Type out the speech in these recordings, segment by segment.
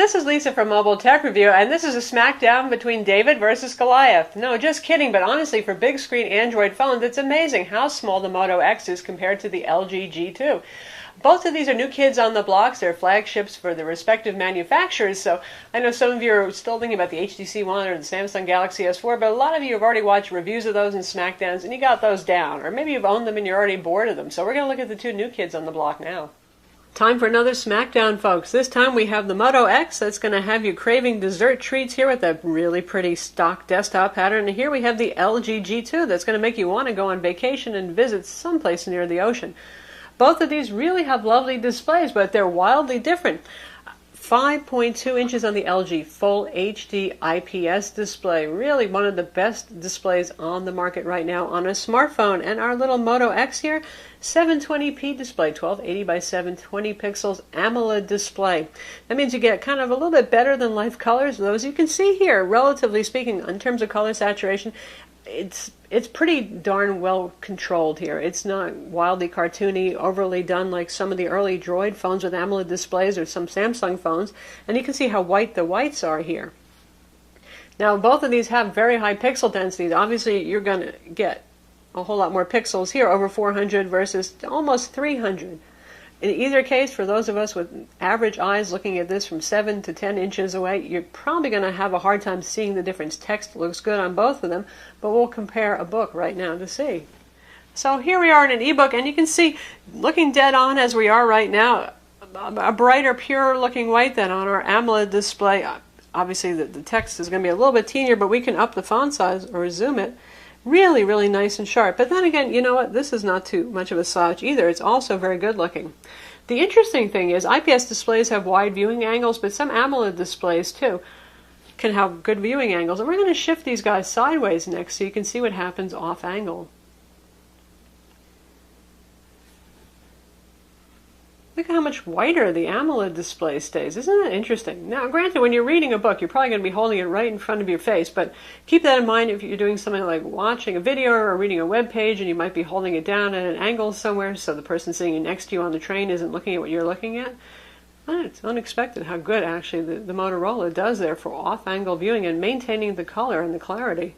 this is Lisa from Mobile Tech Review, and this is a smackdown between David versus Goliath. No, just kidding, but honestly, for big screen Android phones, it's amazing how small the Moto X is compared to the LG G2. Both of these are new kids on the blocks. They're flagships for the respective manufacturers, so I know some of you are still thinking about the HTC One or the Samsung Galaxy S4, but a lot of you have already watched reviews of those and smackdowns, and you got those down. Or maybe you've owned them and you're already bored of them. So we're going to look at the two new kids on the block now. Time for another smackdown, folks. This time we have the Moto X that's going to have you craving dessert treats here with a really pretty stock desktop pattern. And here we have the LG G2 that's going to make you want to go on vacation and visit someplace near the ocean. Both of these really have lovely displays, but they're wildly different. 5.2 inches on the LG Full HD IPS display. Really one of the best displays on the market right now on a smartphone. And our little Moto X here, 720p display, 1280 by 720 pixels AMOLED display. That means you get kind of a little bit better than life colors. Those you can see here, relatively speaking, in terms of color saturation, it's pretty darn well controlled here. It's not wildly cartoony, overly done like some of the early Droid phones with AMOLED displays or some Samsung phones. And you can see how white the whites are here. Now, both of these have very high pixel densities. Obviously, you're going to get a whole lot more pixels here, over 400 versus almost 300. In either case, for those of us with average eyes looking at this from 7 to 10 inches away, you're probably going to have a hard time seeing the difference. Text looks good on both of them, but we'll compare a book right now to see. So here we are in an ebook, and you can see, looking dead on as we are right now, a brighter, purer looking white than on our AMOLED display. Obviously the text is going to be a little bit teenier, but we can up the font size or zoom it. Really, really nice and sharp. But then again, you know what? This is not too much of a slouch either. It's also very good looking. The interesting thing is IPS displays have wide viewing angles, but some AMOLED displays too can have good viewing angles. And we're going to shift these guys sideways next so you can see what happens off angle. Look at how much whiter the AMOLED display stays. Isn't that interesting? Now, granted, when you're reading a book, you're probably going to be holding it right in front of your face, but keep that in mind if you're doing something like watching a video or reading a web page, and you might be holding it down at an angle somewhere so the person sitting next to you on the train isn't looking at what you're looking at. It's unexpected how good, actually, the Motorola does there for off-angle viewing and maintaining the color and the clarity.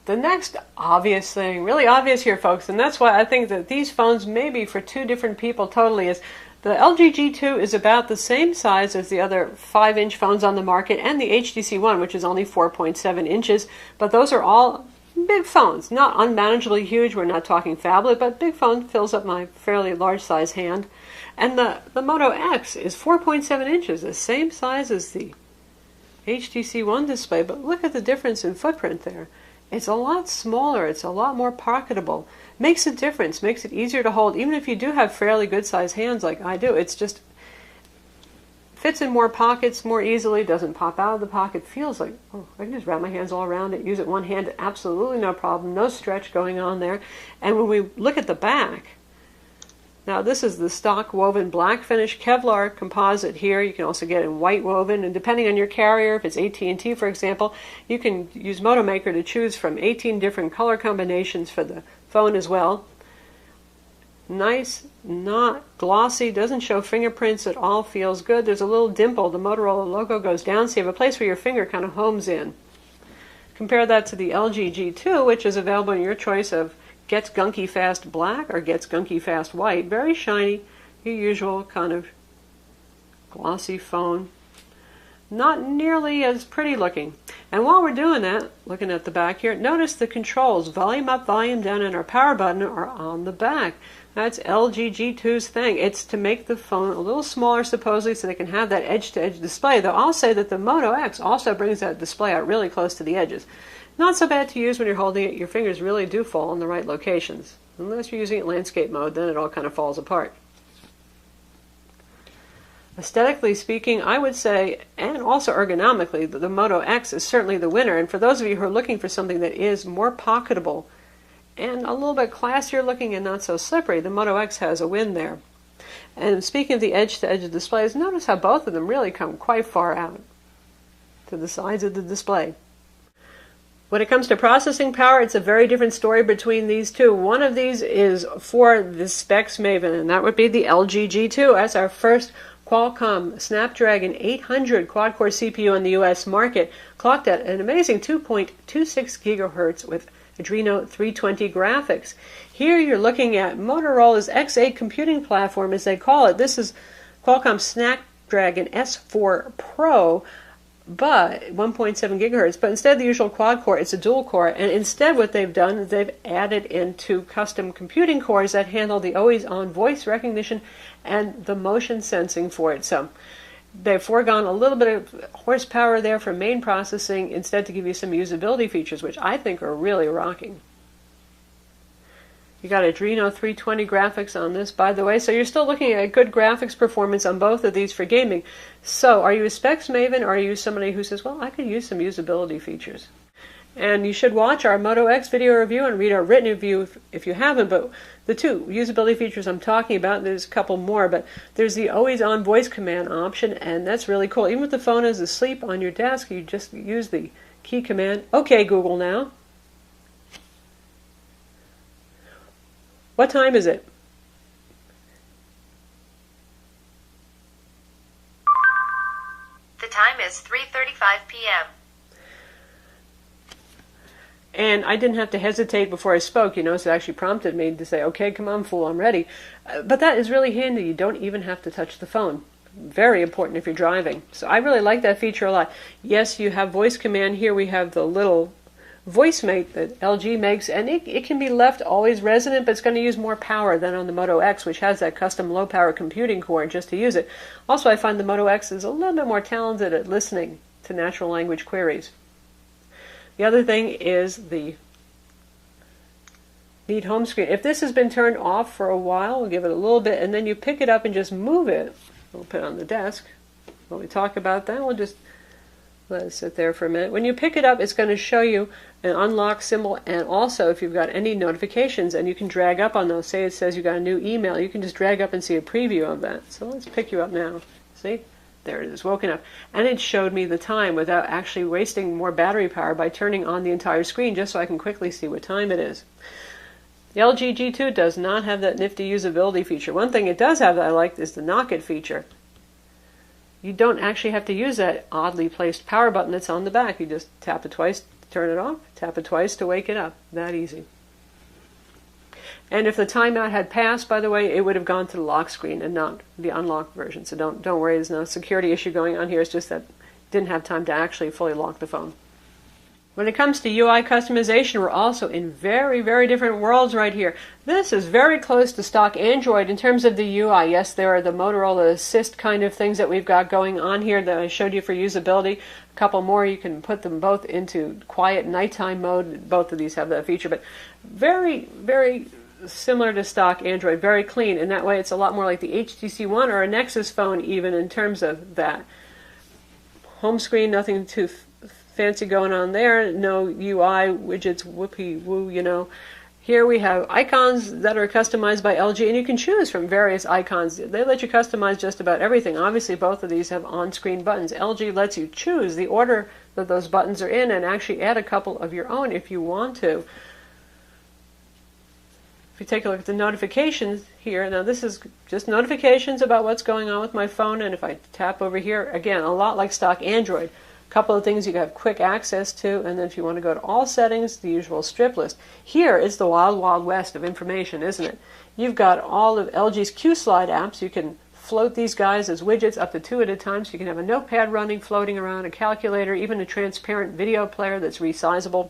The next obvious thing, really obvious here, folks, and that's why I think that these phones may be for two different people totally, is the LG G2 is about the same size as the other 5-inch phones on the market, and the HTC One, which is only 4.7 inches, but those are all big phones, not unmanageably huge. We're not talking phablet, but big phone fills up my fairly large size hand. And the Moto X is 4.7 inches, the same size as the HTC One display, but look at the difference in footprint there. It's a lot smaller, it's a lot more pocketable. Makes a difference, makes it easier to hold. Even if you do have fairly good sized hands like I do, it's just fits in more pockets more easily, doesn't pop out of the pocket, feels like, oh, I can just wrap my hands all around it, use it one hand, absolutely no problem, no stretch going on there. And when we look at the back, now this is the stock woven black finish Kevlar composite here. You can also get it in white woven, and depending on your carrier, if it's AT&T for example, you can use Moto Maker to choose from 18 different color combinations for the phone as well. Nice, not glossy, doesn't show fingerprints at all, feels good. There's a little dimple, the Motorola logo goes down, so you have a place where your finger kind of homes in. Compare that to the LG G2, which is available in your choice of gets gunky fast black or gets gunky fast white. Very shiny, your usual kind of glossy phone. Not nearly as pretty looking. And while we're doing that, looking at the back here, notice the controls, volume up, volume down, and our power button are on the back. That's LG G2's thing. It's to make the phone a little smaller supposedly so they can have that edge-to-edge display, though I'll say that the Moto X also brings that display out really close to the edges. Not so bad to use when you're holding it. Your fingers really do fall in the right locations. Unless you're using it in landscape mode, then it all kind of falls apart. Aesthetically speaking, I would say, and also ergonomically, the Moto X is certainly the winner. And for those of you who are looking for something that is more pocketable and a little bit classier looking and not so slippery, the Moto X has a win there. And speaking of the edge-to-edge displays, notice how both of them really come quite far out to the sides of the display. When it comes to processing power, it's a very different story between these two. One of these is for the specs maven, and that would be the LG G2. That's our first Qualcomm Snapdragon 800 quad-core CPU on the US market, clocked at an amazing 2.26 gigahertz with Adreno 320 graphics. Here you're looking at Motorola's X8 computing platform, as they call it. This is Qualcomm Snapdragon S4 Pro, but 1.7 gigahertz. But instead of the usual quad core, it's a dual core. And instead what they've done is they've added in two custom computing cores that handle the always-on voice recognition and the motion sensing for it. So they've foregone a little bit of horsepower there for main processing, instead to give you some usability features, which I think are really rocking. You got Adreno 320 graphics on this, by the way, so you're still looking at good graphics performance on both of these for gaming. So are you a specs maven, or are you somebody who says, well, I could use some usability features? And you should watch our Moto X video review and read our written review if you haven't. But the two usability features I'm talking about, there's a couple more, but there's the always-on voice command option, and that's really cool. Even if the phone is asleep on your desk, you just use the key command, "Okay, Google now." What time is it? The time is 3:35 p.m. And I didn't have to hesitate before I spoke, so it actually prompted me to say, okay, come on, fool, I'm ready. But that is really handy. You don't even have to touch the phone. Very important if you're driving. So I really like that feature a lot. Yes, you have voice command. Here we have the little voice mate that LG makes, and it can be left always resonant, but it's going to use more power than on the Moto X, which has that custom low-power computing core just to use it. Also, I find the Moto X is a little bit more talented at listening to natural language queries. The other thing is the neat home screen. If this has been turned off for a while, we'll give it a little bit, and then you pick it up and just move it. We'll put it on the desk. When we talk about that, we'll just let it sit there for a minute. When you pick it up, it's going to show you an unlock symbol, and also if you've got any notifications, and you can drag up on those. Say it says you got a new email, you can just drag up and see a preview of that. So let's pick you up now. See? There it is, woken up. And it showed me the time without actually wasting more battery power by turning on the entire screen, just so I can quickly see what time it is. The LG G2 does not have that nifty usability feature. One thing it does have that I like is the knock it feature. You don't actually have to use that oddly placed power button that's on the back. You just tap it twice to turn it off, tap it twice to wake it up. That easy. And if the timeout had passed, by the way, it would have gone to the lock screen and not the unlocked version. So don't worry, there's no security issue going on here. It's just that it didn't have time to actually fully lock the phone. When it comes to UI customization, we're also in very, very different worlds right here. This is very close to stock Android in terms of the UI. Yes, there are the Motorola Assist kind of things that we've got going on here that I showed you for usability. A couple more, you can put them both into quiet nighttime mode. Both of these have that feature, but very, very similar to stock Android, very clean. In that way, it's a lot more like the HTC One or a Nexus phone even in terms of that. Home screen, nothing too fancy going on there. No UI widgets, whoopee woo, Here we have icons that are customized by LG, and you can choose from various icons. They let you customize just about everything. Obviously, both of these have on-screen buttons. LG lets you choose the order that those buttons are in and actually add a couple of your own if you want to. If you take a look at the notifications here, now this is just notifications about what's going on with my phone, and if I tap over here, again, a lot like stock Android. A couple of things you have quick access to, and then if you want to go to all settings, the usual strip list. Here is the wild, wild west of information, isn't it? You've got all of LG's Q-Slide apps. You can float these guys as widgets up to 2 at a time, so you can have a notepad running, floating around, a calculator, even a transparent video player that's resizable.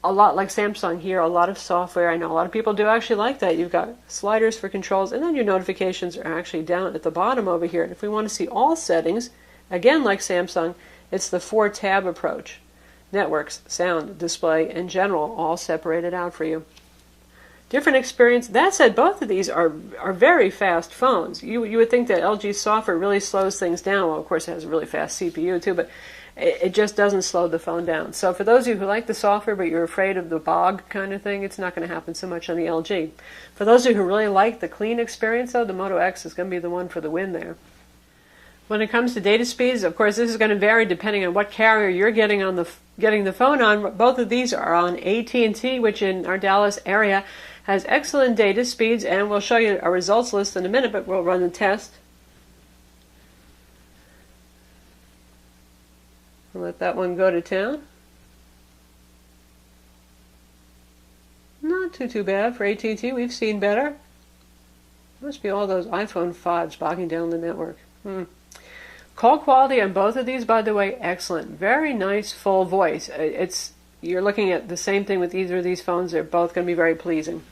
A lot like Samsung here, a lot of software. I know a lot of people do actually like that. You've got sliders for controls, and then your notifications are actually down at the bottom over here. And if we want to see all settings, again like Samsung, it's the 4-tab approach. Networks, sound, display, and general, all separated out for you. Different experience. That said, both of these are very fast phones. You would think that LG's software really slows things down. Well, of course, it has a really fast CPU too, but it just doesn't slow the phone down. So for those of you who like the software but you're afraid of the bog kind of thing, it's not going to happen so much on the LG. For those of you who really like the clean experience, though, the Moto X is going to be the one for the win there. When it comes to data speeds, of course, this is going to vary depending on what carrier you're getting the phone on. Both of these are on AT&T, which in our Dallas area has excellent data speeds, and we'll show you a results list in a minute, but we'll run the test. Let that one go to town. Not too bad for AT&T. We've seen better. Must be all those iPhone 5s bogging down the network. Call quality on both of these, by the way, excellent. Very nice full voice. You're looking at the same thing with either of these phones. They're both going to be very pleasing.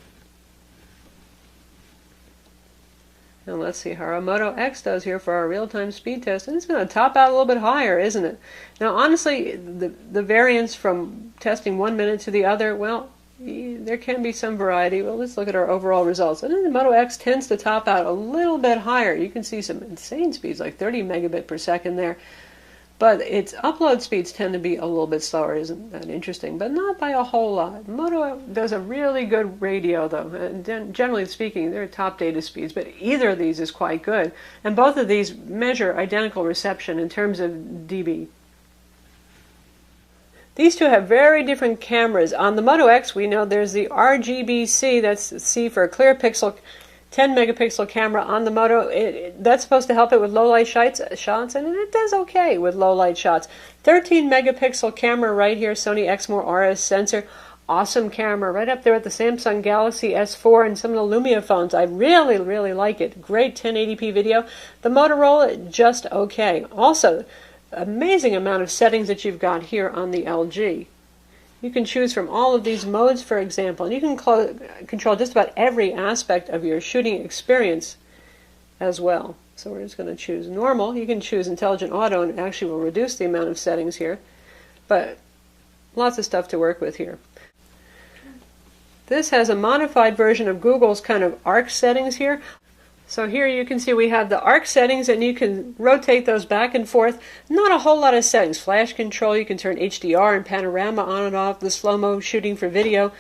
And let's see how our Moto X does here for our real-time speed test. And it's going to top out a little bit higher, isn't it? Now, honestly, the variance from testing 1 minute to the other, well, there can be some variety. Well, let's look at our overall results. And then the Moto X tends to top out a little bit higher. You can see some insane speeds, like 30 megabit per second there. But its upload speeds tend to be a little bit slower. Isn't that interesting? But not by a whole lot. Moto does a really good radio, though. And generally speaking, they're top data speeds. But either of these is quite good. And both of these measure identical reception in terms of dB. These two have very different cameras. On the Moto X, we know there's the RGB-C, that's C for a clear pixel, 10 megapixel camera on the Moto. That's supposed to help it with low light shots, and it does okay with low light shots. 13 megapixel camera right here, Sony Exmor RS sensor. Awesome camera, right up there with the Samsung Galaxy S4 and some of the Lumia phones. I really, really like it. Great 1080p video. The Motorola, just okay. Also, amazing amount of settings that you've got here on the LG. You can choose from all of these modes, for example, and you can control just about every aspect of your shooting experience as well. So we're just going to choose normal. You can choose intelligent auto, and it actually will reduce the amount of settings here, but lots of stuff to work with here. This has a modified version of Google's kind of ARC settings here. So here you can see we have the ARC settings, and you can rotate those back and forth. Not a whole lot of settings. Flash control, you can turn HDR and panorama on and off, the slow-mo shooting for video.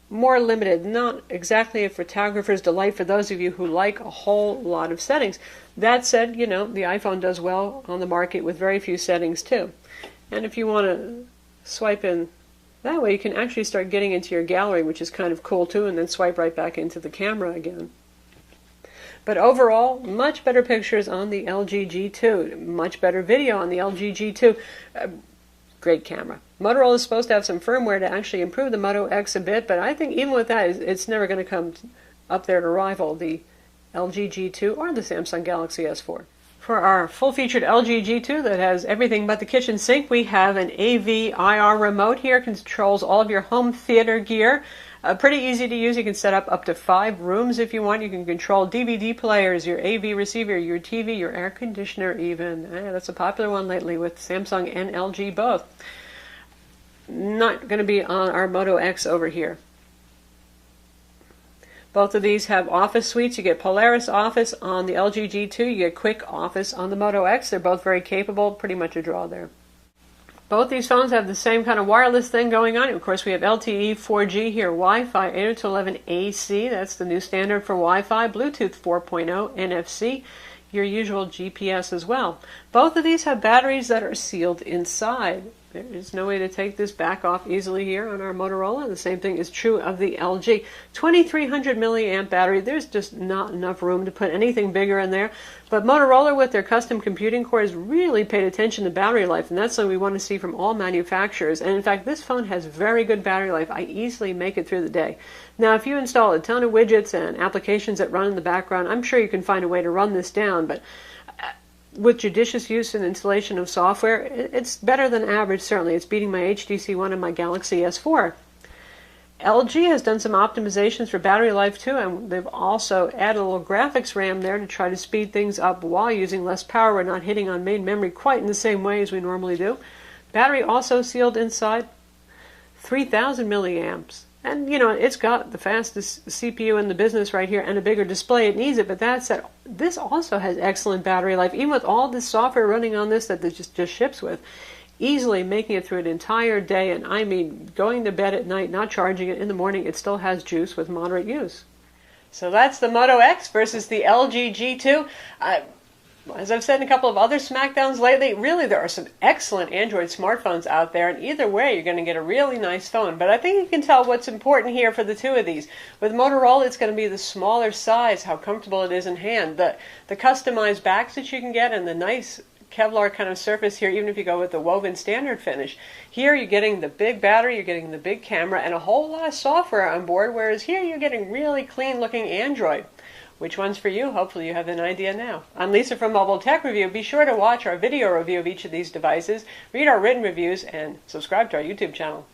More limited, not exactly a photographer's delight for those of you who like a whole lot of settings. That said, you know, the iPhone does well on the market with very few settings too. And if you want to swipe in that way, you can actually start getting into your gallery, which is kind of cool too, and then swipe right back into the camera again. But overall, much better pictures on the LG G2. Much better video on the LG G2. Great camera. Motorola is supposed to have some firmware to actually improve the Moto X a bit, but I think even with that, it's never going to come up there to rival the LG G2 or the Samsung Galaxy S4. For our full-featured LG G2 that has everything but the kitchen sink, we have an AV IR remote here. Controls all of your home theater gear. Pretty easy to use. You can set up to 5 rooms if you want. You can control DVD players, your AV receiver, your TV, your air conditioner even. That's a popular one lately with Samsung and LG both. Not going to be on our Moto X over here. Both of these have office suites. You get Polaris Office on the LG G2. You get Quick Office on the Moto X. They're both very capable. Pretty much a draw there. Both these phones have the same kind of wireless thing going on. Of course, we have LTE 4G here, Wi-Fi 802.11ac. That's the new standard for Wi-Fi. Bluetooth 4.0, NFC, your usual GPS as well. Both of these have batteries that are sealed inside. There is no way to take this back off easily here on our Motorola. The same thing is true of the LG. 2300 milliamp battery. There's just not enough room to put anything bigger in there. But Motorola, with their custom computing cores, really paid attention to battery life, and that's something we want to see from all manufacturers. And in fact, this phone has very good battery life. I easily make it through the day. Now, if you install a ton of widgets and applications that run in the background, I'm sure you can find a way to run this down, but with judicious use and installation of software, it's better than average, certainly. It's beating my HTC One and my Galaxy S4. LG has done some optimizations for battery life too, and they've also added a little graphics RAM there to try to speed things up while using less power. We're not hitting on main memory quite in the same way as we normally do. Battery also sealed inside, 3000 milliamps. And, you know, it's got the fastest CPU in the business right here and a bigger display. It needs it, but that said, this also has excellent battery life. Even with all this software running on this that it just ships with, easily making it through an entire day. And I mean, going to bed at night, not charging it in the morning, it still has juice with moderate use. So that's the Moto X versus the LG G2. As I've said in a couple of other Smackdowns lately, really there are some excellent Android smartphones out there, and either way you're going to get a really nice phone. But I think you can tell what's important here for the two of these. With Motorola, it's going to be the smaller size, how comfortable it is in hand, the customized backs that you can get, and the nice Kevlar kind of surface here, even if you go with the woven standard finish. Here you're getting the big battery, you're getting the big camera, and a whole lot of software on board, whereas here you're getting really clean looking Android. Which one's for you? Hopefully you have an idea now. I'm Lisa from Mobile Tech Review. Be sure to watch our video review of each of these devices, read our written reviews, and subscribe to our YouTube channel.